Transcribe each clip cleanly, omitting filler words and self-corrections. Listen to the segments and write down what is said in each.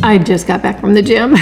I just got back from the gym.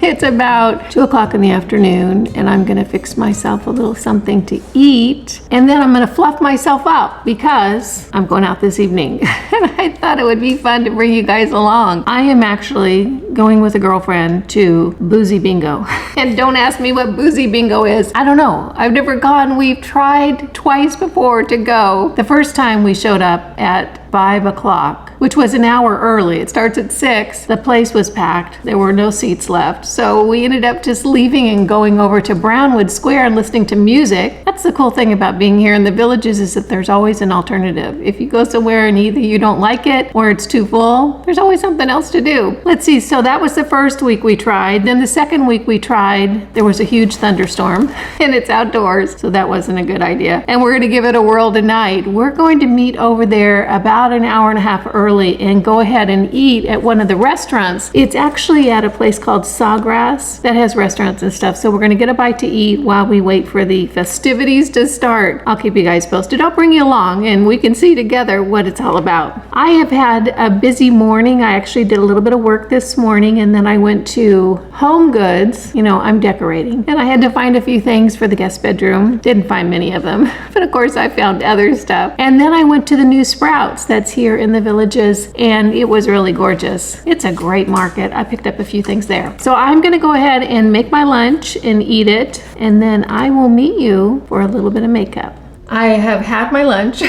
It's about 2 o'clock in the afternoon, and I'm gonna fix myself a little something to eat, and then I'm gonna fluff myself up because I'm going out this evening. And I thought it would be fun to bring you guys along. I am actually going with a girlfriend to Boozy Bingo. And don't ask me what Boozy Bingo is. I don't know. I've never gone. We've tried twice before to go. The first time we showed up at 5 o'clock, which was an hour early. It starts at 6. The place was packed. There were no seats left. So we ended up just leaving and going over to Brownwood Square and listening to music. That's the cool thing about being here in the Villages, is that there's always an alternative. If you go somewhere and either you don't like it or it's too full, there's always something else to do. Let's see. So that was the first week we tried. Then the second week we tried, there was a huge thunderstorm and it's outdoors. So that wasn't a good idea. And we're going to give it a whirl tonight. We're going to meet over there about an hour and a half early and go ahead and eat at one of the restaurants. It's actually at a place called Sawgrass that has restaurants and stuff. So we're going to get a bite to eat while we wait for the festivities to start. I'll keep you guys posted. I'll bring you along and we can see together what it's all about. I have had a busy morning. I actually did a little bit of work this morning, and then I went to Home Goods. You know, I'm decorating, and I had to find a few things for the guest bedroom. Didn't find many of them, but of course I found other stuff. And then I went to the new Sprouts that's here in the Villages, and it was really gorgeous. It's a great market. I picked up a few things there. So I'm gonna go ahead and make my lunch and eat it, and then I will meet you for a little bit of makeup. I have had my lunch.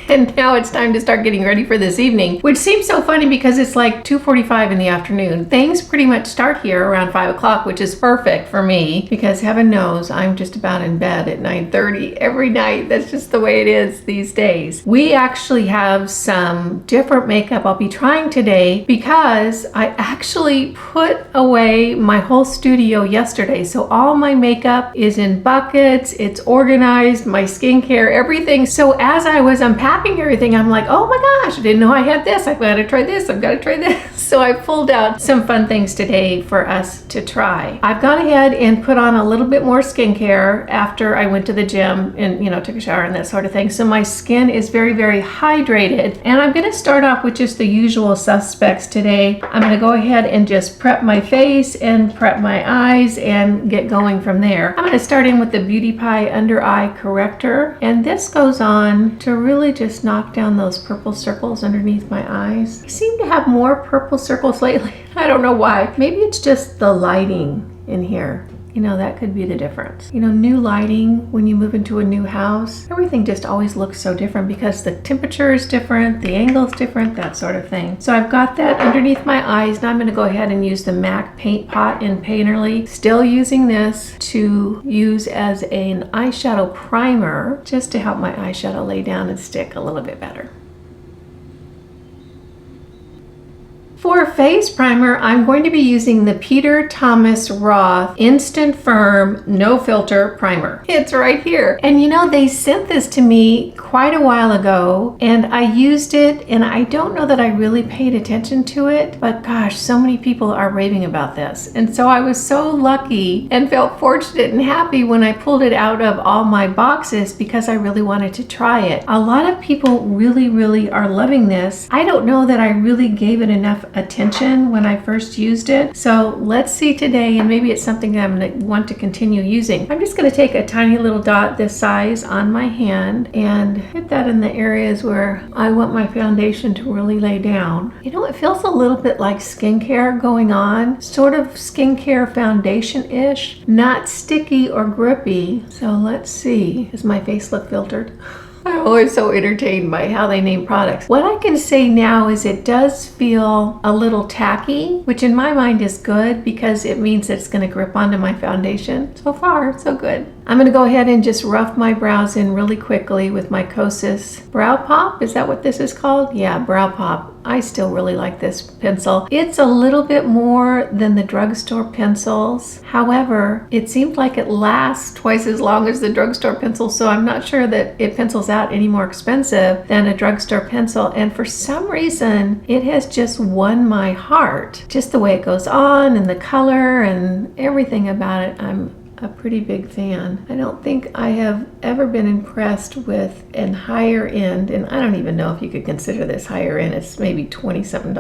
And now it's time to start getting ready for this evening, which seems so funny because it's like 2:45 in the afternoon. Things pretty much start here around 5 o'clock, which is perfect for me because heaven knows I'm just about in bed at 9:30 every night. That's just the way it is these days. We actually have some different makeup I'll be trying today because I actually put away my whole studio yesterday. So all my makeup is in buckets, it's organized, my skincare, everything. So as I was unpacking everything, I'm like, oh my gosh, I didn't know I had this. I've got to try this. I've got to try this. So I pulled out some fun things today for us to try. I've gone ahead and put on a little bit more skincare after I went to the gym and, you know, took a shower and that sort of thing. So my skin is very, very hydrated. And I'm going to start off with just the usual suspects today. I'm going to go ahead and just prep my face and prep my eyes and get going from there. I'm going to start in with the Beautypie Under Eye Corrector. And this goes on to really just knock down those purple circles underneath my eyes. I seem to have more purple circles lately. I don't know why. Maybe it's just the lighting in here. You know, that could be the difference. You know, new lighting, when you move into a new house, everything just always looks so different because the temperature is different, the angle is different, that sort of thing. So I've got that underneath my eyes. Now I'm gonna go ahead and use the MAC Paint Pot in Painterly. Still using this to use as an eyeshadow primer, just to help my eyeshadow lay down and stick a little bit better. For face primer, I'm going to be using the Peter Thomas Roth Instant Firm No Filter Primer. It's right here. And you know, they sent this to me quite a while ago and I used it, and I don't know that I really paid attention to it, but gosh, so many people are raving about this. And so I was so lucky and felt fortunate and happy when I pulled it out of all my boxes because I really wanted to try it. A lot of people really are loving this. I don't know that I really gave it enough attention when I first used it. So let's see today, and maybe it's something that I'm going to want to continue using. I'm just going to take a tiny little dot this size on my hand and hit that in the areas where I want my foundation to really lay down. You know, it feels a little bit like skincare going on, sort of skincare foundation-ish, not sticky or grippy. So let's see. Does my face look filtered? I'm always so entertained by how they name products. What I can say now is it does feel a little tacky, which in my mind is good because it means that it's going to grip onto my foundation. So far, so good. I'm going to go ahead and just rough my brows in really quickly with my Kosas Brow Pop. Is that what this is called? Yeah, Brow Pop. I still really like this pencil. It's a little bit more than the drugstore pencils. However, it seems like it lasts twice as long as the drugstore pencil, so I'm not sure that it pencils out any more expensive than a drugstore pencil. And for some reason, it has just won my heart. Just the way it goes on and the color and everything about it. I'm a pretty big fan. I don't think I have ever been impressed with an higher end, and I don't even know if you could consider this higher end. It's maybe $20-something.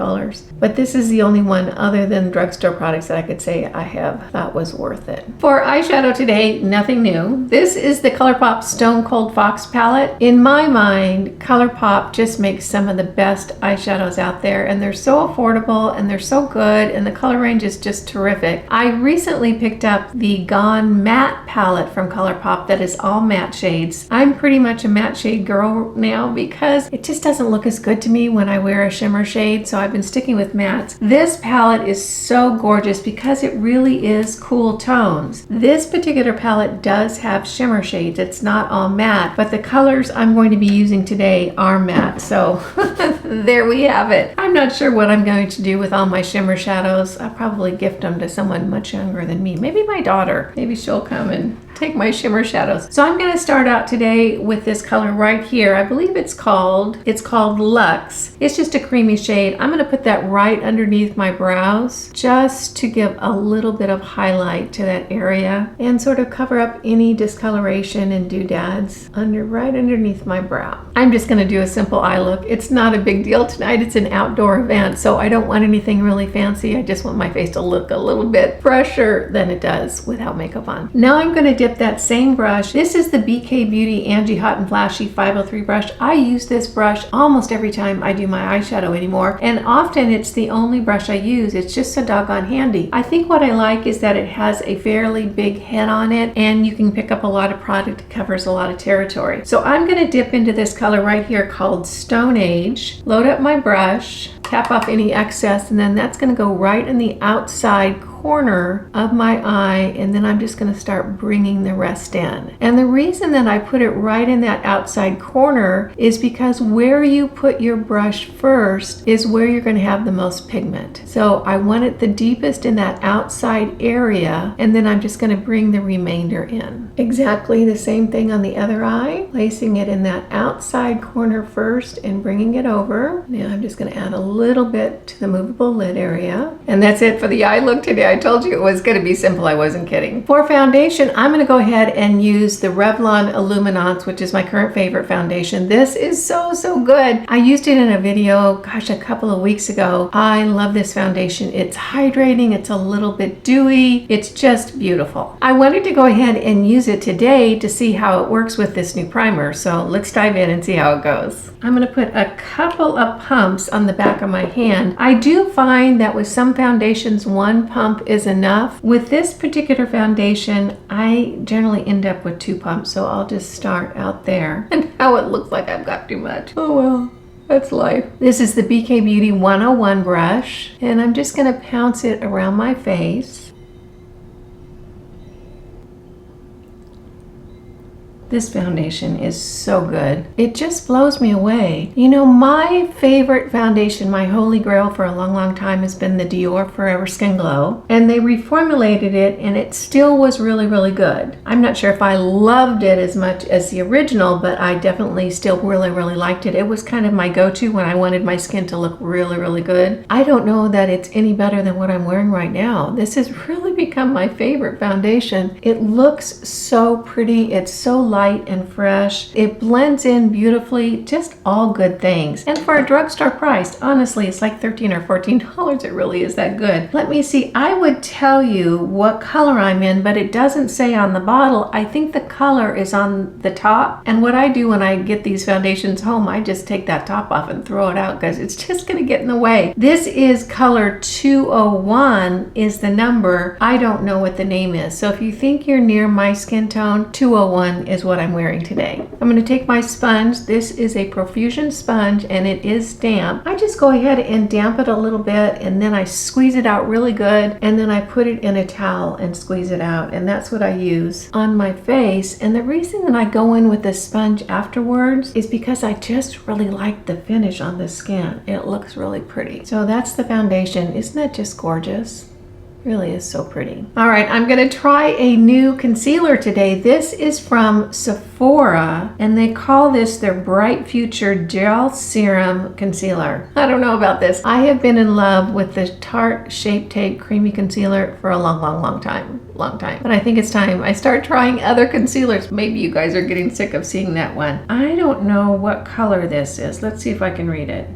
But this is the only one other than drugstore products that I could say I have thought was worth it. For eyeshadow today, nothing new. This is the ColourPop Stone Cold Fox palette. In my mind, ColourPop just makes some of the best eyeshadows out there, and they're so affordable and they're so good, and the color range is just terrific. I recently picked up the Gone Matte palette from ColourPop that is all matte shades. I'm pretty much a matte shade girl now because it just doesn't look as good to me when I wear a shimmer shade, so I've been sticking with mattes. This palette is so gorgeous because it really is cool tones. This particular palette does have shimmer shades. It's not all matte, but the colors I'm going to be using today are matte, so there we have it. I'm not sure what I'm going to do with all my shimmer shadows. I'll probably gift them to someone much younger than me. Maybe my daughter. Maybe she'll come and take my shimmer shadows. So I'm going to start out today with this color right here. I believe it's called Luxe. It's just a creamy shade. I'm going to put that right underneath my brows just to give a little bit of highlight to that area and sort of cover up any discoloration and doodads right underneath my brow. I'm just going to do a simple eye look. It's not a big deal tonight. It's an outdoor event, so I don't want anything really fancy. I just want my face to look a little bit fresher than it does without makeup on. Now I'm going to dip that same brush. This is the BK Beauty Angie Hot and Flashy 503 brush. I use this brush almost every time I do my eyeshadow anymore, and often it's the only brush I use. It's just so doggone handy. I think what I like is that it has a fairly big head on it, and you can pick up a lot of product. It covers a lot of territory. So I'm going to dip into this color right here called Stone Age, load up my brush, tap off any excess, and then that's going to go right in the outside corner of my eye, and then I'm just going to start bringing the rest in. And the reason that I put it right in that outside corner is because where you put your brush first is where you're going to have the most pigment. So I want it the deepest in that outside area, and then I'm just going to bring the remainder in. Exactly the same thing on the other eye, placing it in that outside corner first and bringing it over. Now I'm just going to add a little bit to the movable lid area, and that's it for the eye look today. I told you it was going to be simple. I wasn't kidding. For foundation, I'm going to go ahead and use the Revlon Illuminance, which is my current favorite foundation. This is so good. I used it in a video, gosh, a couple of weeks ago. I love this foundation. It's hydrating. It's a little bit dewy. It's just beautiful. I wanted to go ahead and use it today to see how it works with this new primer. So let's dive in and see how it goes. I'm going to put a couple of pumps on the back of my hand. I do find that with some foundations, one pump is enough. With this particular foundation, I generally end up with 2 pumps, so I'll just start out there. And now it looks like I've got too much. Oh well, that's life. This is the BK Beauty 101 brush, and I'm just going to pounce it around my face. This foundation is so good. It just blows me away. You know, my favorite foundation, my holy grail for a long time has been the Dior Forever Skin Glow. And they reformulated it and it still was really good. I'm not sure if I loved it as much as the original, but I definitely still really liked it. It was kind of my go-to when I wanted my skin to look really good. I don't know that it's any better than what I'm wearing right now. This has really become my favorite foundation. It looks so pretty. It's so light and fresh. It blends in beautifully, just all good things. And for a drugstore price, honestly, it's like $13 or $14. It really is that good. Let me see, I would tell you what color I'm in, but it doesn't say on the bottle. I think the color is on the top. And what I do when I get these foundations home, I just take that top off and throw it out because it's just gonna get in the way. This is color 201 is the number. I don't know what the name is. So if you think you're near my skin tone, 201 is what I'm wearing today. I'm going to take my sponge. This is a Profusion sponge and it is damp. I just go ahead and damp it a little bit and then I squeeze it out really good and then I put it in a towel and squeeze it out, and that's what I use on my face. And the reason that I go in with the sponge afterwards is because I just really like the finish on the skin. It looks really pretty. So that's the foundation. Isn't that just gorgeous? Really is so pretty. All right, I'm gonna try a new concealer today. This is from Sephora, and they call this their Bright Future Gel Serum Concealer. I don't know about this. I have been in love with the Tarte Shape Tape Creamy Concealer for a long time. But I think it's time I start trying other concealers. Maybe you guys are getting sick of seeing that one. I don't know what color this is. Let's see if I can read it.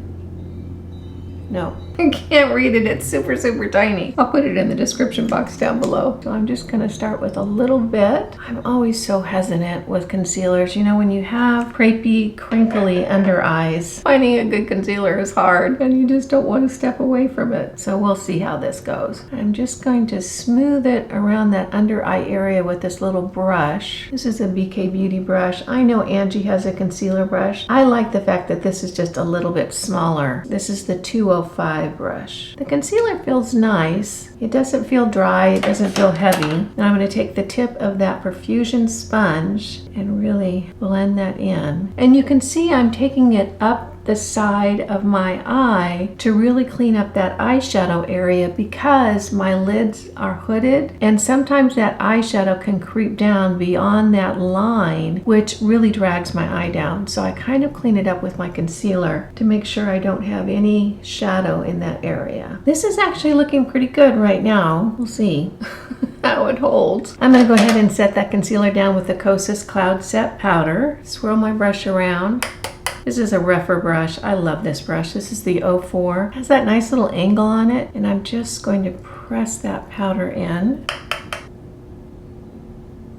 No, I can't read it. It's super tiny. I'll put it in the description box down below. So I'm just gonna start with a little bit. I'm always so hesitant with concealers. You know, when you have crepey, crinkly under eyes, finding a good concealer is hard and you just don't want to step away from it. So we'll see how this goes. I'm just going to smooth it around that under eye area with this little brush. This is a BK Beauty brush. I know Angie has a concealer brush. I like the fact that this is just a little bit smaller. This is the 205 brush. The concealer feels nice. It doesn't feel dry. It doesn't feel heavy. And I'm going to take the tip of that Perfusion sponge and really blend that in. And you can see I'm taking it up the side of my eye to really clean up that eyeshadow area because my lids are hooded, and sometimes that eyeshadow can creep down beyond that line, which really drags my eye down. So I kind of clean it up with my concealer to make sure I don't have any shadow in that area. This is actually looking pretty good right now. We'll see how it holds. I'm gonna go ahead and set that concealer down with the Kosas Cloud Set Powder. Swirl my brush around. This is a rougher brush. I love this brush. This is the 04. It has that nice little angle on it, and I'm just going to press that powder in.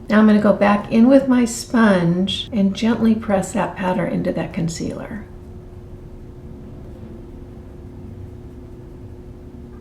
Now I'm going to go back in with my sponge and gently press that powder into that concealer.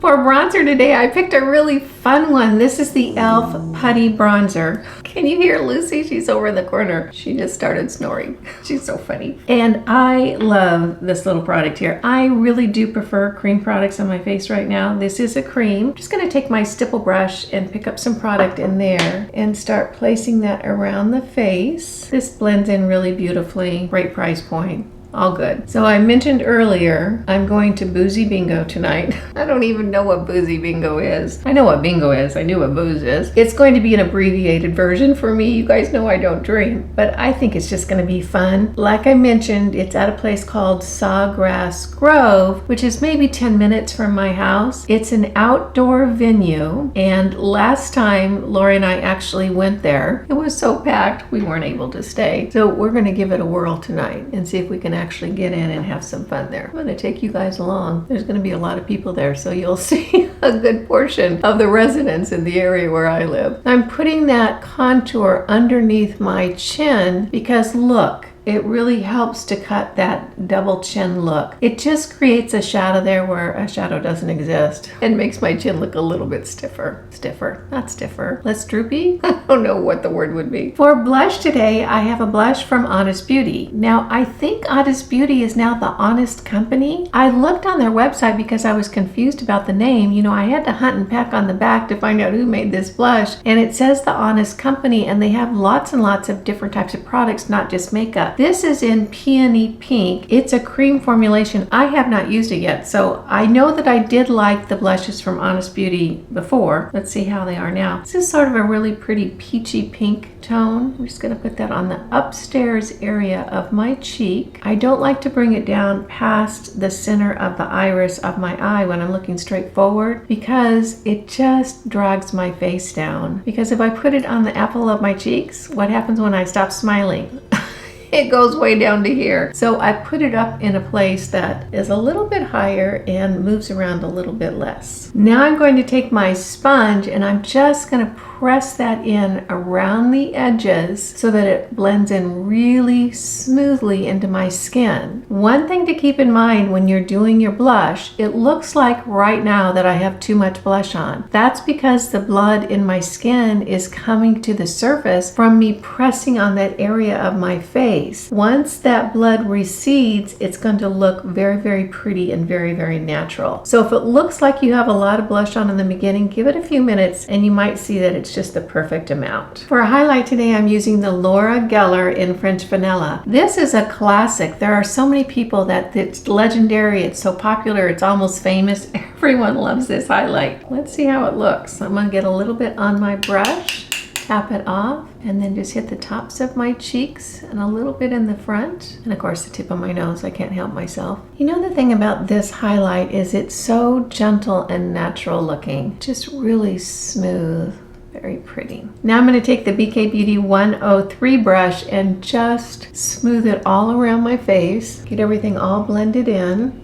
For bronzer today, I picked a really fun one. This is the e.l.f. Putty Bronzer. Can you hear Lucy? She's over in the corner. She just started snoring. She's so funny. And I love this little product here. I really do prefer cream products on my face right now. This is a cream. I'm just gonna take my stipple brush and pick up some product in there and start placing that around the face. This blends in really beautifully. Great price point. All good. So I mentioned earlier, I'm going to Boozy Bingo tonight. I don't even know what Boozy Bingo is. I know what bingo is. I knew what booze is. It's going to be an abbreviated version for me. You guys know I don't drink, but I think it's just going to be fun. Like I mentioned, it's at a place called Sawgrass Grove, which is maybe 10 minutes from my house. It's an outdoor venue, and last time Lori and I actually went there, it was so packed we weren't able to stay. So we're going to give it a whirl tonight and see if we can actually get in and have some fun there. I'm going to take you guys along. There's going to be a lot of people there, so you'll see a good portion of the residents in the area where I live. I'm putting that contour underneath my chin because look, it really helps to cut that double chin look. It just creates a shadow there where a shadow doesn't exist and makes my chin look a little bit stiffer. Not stiffer. Less droopy? I don't know what the word would be. For blush today, I have a blush from Honest Beauty. Now, I think Honest Beauty is now the Honest Company. I looked on their website because I was confused about the name. You know, I had to hunt and peck on the back to find out who made this blush, and it says the Honest Company, and they have lots and lots of different types of products, not just makeup. This is in Peony Pink. It's a cream formulation. I have not used it yet, so I know that I did like the blushes from Honest Beauty before. Let's see how they are now. This is sort of a really pretty peachy pink tone. I'm just going to put that on the upstairs area of my cheek. I don't like to bring it down past the center of the iris of my eye when I'm looking straight forward because it just drags my face down. Because if I put it on the apple of my cheeks, what happens when I stop smiling? It goes way down to here. So I put it up in a place that is a little bit higher and moves around a little bit less. Now I'm going to take my sponge and I'm just going to press that in around the edges so that it blends in really smoothly into my skin. One thing to keep in mind when you're doing your blush, it looks like right now that I have too much blush on. That's because the blood in my skin is coming to the surface from me pressing on that area of my face. face. Once that blood recedes, it's going to look very, very pretty and very, very natural. So if it looks like you have a lot of blush on in the beginning, give it a few minutes and you might see that it's just the perfect amount. For a highlight today, I'm using the Laura Geller in French Vanilla. This is a classic. There are so many people that it's legendary, it's so popular, it's almost famous. Everyone loves this highlight. Let's see how it looks. I'm going to get a little bit on my brush, tap it off, and then just hit the tops of my cheeks and a little bit in the front. And of course the tip of my nose, I can't help myself. You know, the thing about this highlight is it's so gentle and natural looking. Just really smooth. Very pretty. Now I'm going to take the BK Beauty 103 brush and just smooth it all around my face. Get everything all blended in.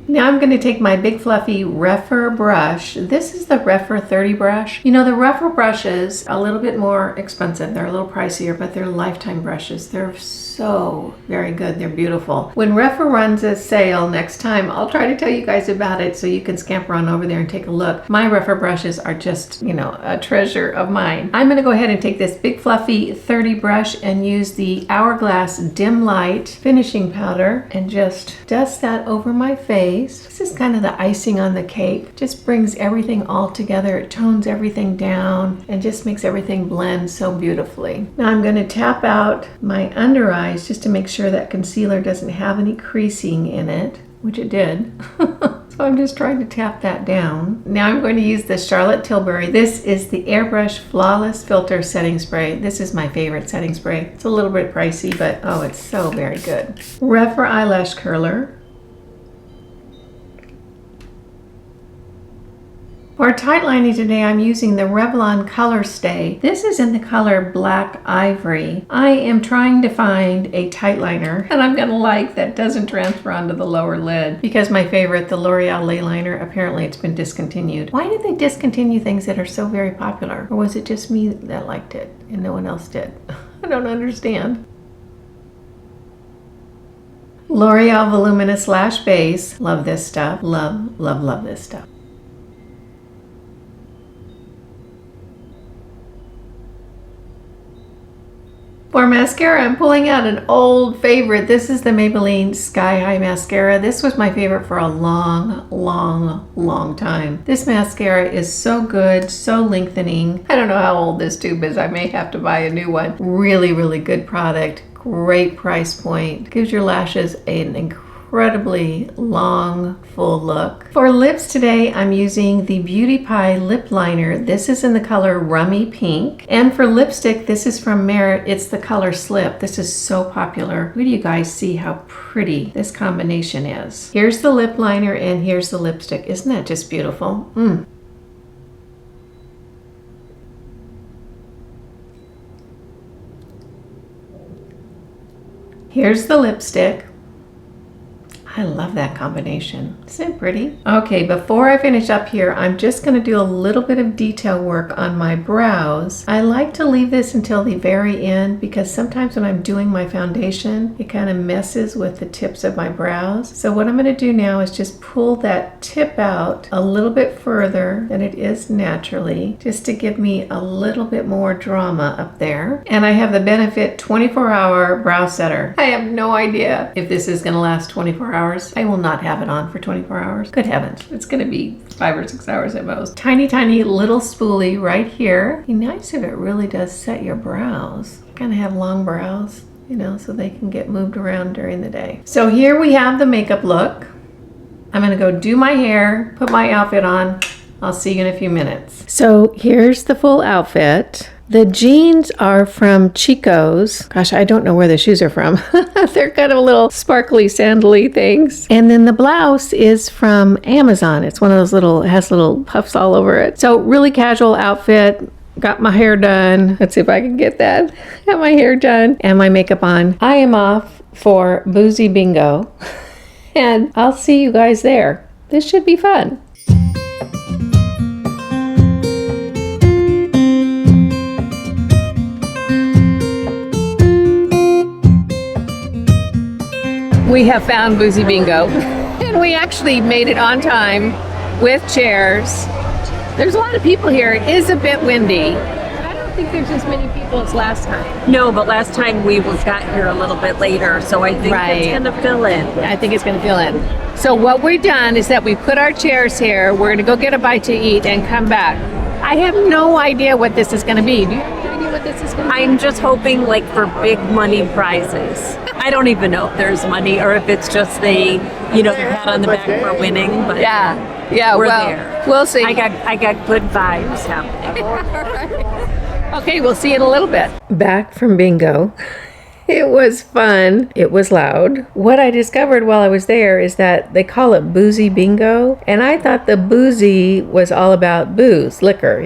Now I'm going to take my big fluffy Rephr brush. This is the Rephr 30 brush. You know, the Rephr brushes are a little bit more expensive. They're a little pricier, but they're lifetime brushes. They're so very good. They're beautiful. When Rephr runs a sale next time, I'll try to tell you guys about it so you can scamper on over there and take a look. My Rephr brushes are just, you know, a treasure of mine. I'm going to go ahead and take this big fluffy 30 brush and use the Hourglass Dim Light finishing powder and just dust that over my face. This is kind of the icing on the cake. Just brings everything all together. It tones everything down and just makes everything blend so beautifully. Now I'm going to tap out my under eyes just to make sure that concealer doesn't have any creasing in it, which it did. So I'm just trying to tap that down. Now I'm going to use the Charlotte Tilbury. This is the Airbrush Flawless Filter Setting Spray. This is my favorite setting spray. It's a little bit pricey, but oh, it's so very good. Rephr Eyelash Curler. For tight lining today, I'm using the Revlon Color Stay. This is in the color Black Ivory. I am trying to find a tight liner that I'm gonna like that doesn't transfer onto the lower lid, because my favorite, the L'Oreal Lay Liner, apparently it's been discontinued. Why did they discontinue things that are so very popular? Or was it just me that liked it and no one else did? I don't understand. L'Oreal Voluminous Lash Base. Love this stuff. Love, love, love this stuff. For mascara, I'm pulling out an old favorite. This is the Maybelline Sky High Mascara. This was my favorite for a long, long, long time. This mascara is so good, so lengthening. I don't know how old this tube is. I may have to buy a new one. Really, really good product. Great price point. Gives your lashes an incredibly long, full look. For lips today, I'm using the Beautypie lip liner. This is in the color Rummy Pink. And for lipstick, this is from Merit. It's the color Slip. This is so popular. Wait do you guys see how pretty this combination is? Here's the lip liner and here's the lipstick. Isn't that just beautiful? Here's the lipstick. I love that combination. Isn't it pretty? Okay, before I finish up here, I'm just going to do a little bit of detail work on my brows. I like to leave this until the very end because sometimes when I'm doing my foundation, it kind of messes with the tips of my brows. So what I'm going to do now is just pull that tip out a little bit further than it is naturally, just to give me a little bit more drama up there. And I have the Benefit 24-hour brow setter. I have no idea if this is going to last 24 hours. I will not have it on for 24 hours. Good heavens, it's going to be 5 or 6 hours at most. Tiny, tiny little spoolie right here. It'd be nice if it really does set your brows. Kind of have long brows, you know, so they can get moved around during the day. So here we have the makeup look. I'm going to go do my hair, put my outfit on. I'll see you in a few minutes. So here's the full outfit. The jeans are from Chico's. Gosh, I don't know where the shoes are from. They're kind of little sparkly, sandally things. And then the blouse is from Amazon. It's one of those little, it has little puffs all over it. So really casual outfit. Got my hair done. Let's see if I can get that. Got my hair done and my makeup on. I am off for Boozy Bingo. And I'll see you guys there. This should be fun. We have found Boozy Bingo, and we actually made it on time with chairs. There's a lot of people here. It is a bit windy. I don't don't think there's as many people as last time. No, but last time we got here a little bit later, so I think it's going to fill in. I think it's going to fill in. So what we've done is that we put our chairs here. We're going to go get a bite to eat and come back. I have no idea what this is going to be. Do you have any idea what this is going to be? I'm just hoping like for big money prizes. I don't even know if there's money or if it's just the pat on the back for winning. But yeah, we're well, there. We'll see. I got good vibes happening. Okay, we'll see you in a little bit. Back from bingo. It was fun. It was loud. What I discovered while I was there is that they call it boozy bingo. And I thought the boozy was all about booze, liquor,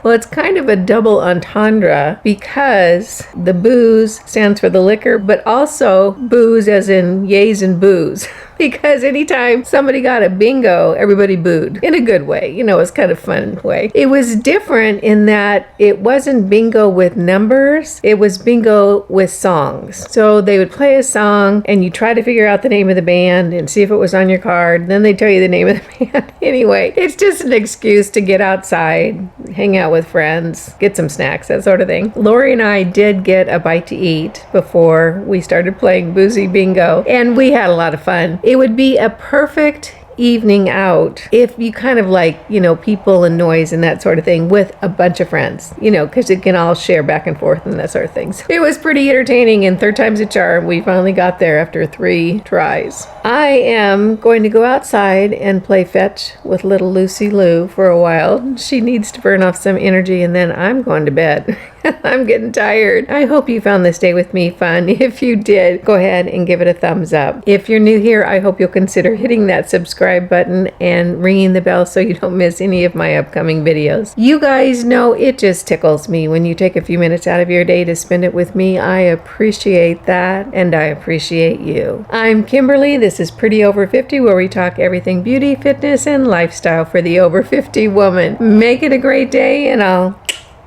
Well, it's kind of a double entendre because the booze stands for the liquor, but also booze as in yays and booze. Because anytime somebody got a bingo, everybody booed in a good way. It's kind of fun way. It was different in that it wasn't bingo with numbers. It was bingo with songs. So they would play a song and you try to figure out the name of the band and see if it was on your card. Then they tell you the name of the band. Anyway, it's just an excuse to get outside, hang out with friends, get some snacks, that sort of thing. Lori and I did get a bite to eat before we started playing boozy bingo, and we had a lot of fun. It would be a perfect evening out if you kind of like, people and noise and that sort of thing with a bunch of friends, because it can all share back and forth and that sort of things. It was pretty entertaining, and third time's a charm. We finally got there after 3 tries. I am going to go outside and play fetch with little Lucy Lou for a while. She needs to burn off some energy, and then I'm going to bed. I'm getting tired. I hope you found this day with me fun. If you did, go ahead and give it a thumbs up. If you're new here, I hope you'll consider hitting that subscribe button and ringing the bell so you don't miss any of my upcoming videos. You guys know it just tickles me when you take a few minutes out of your day to spend it with me. I appreciate that, and I appreciate you. I'm Kimberly. This is Pretty Over 50, where we talk everything beauty, fitness, and lifestyle for the over 50 woman. Make it a great day, and I'll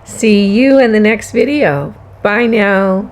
see you in the next video. Bye now.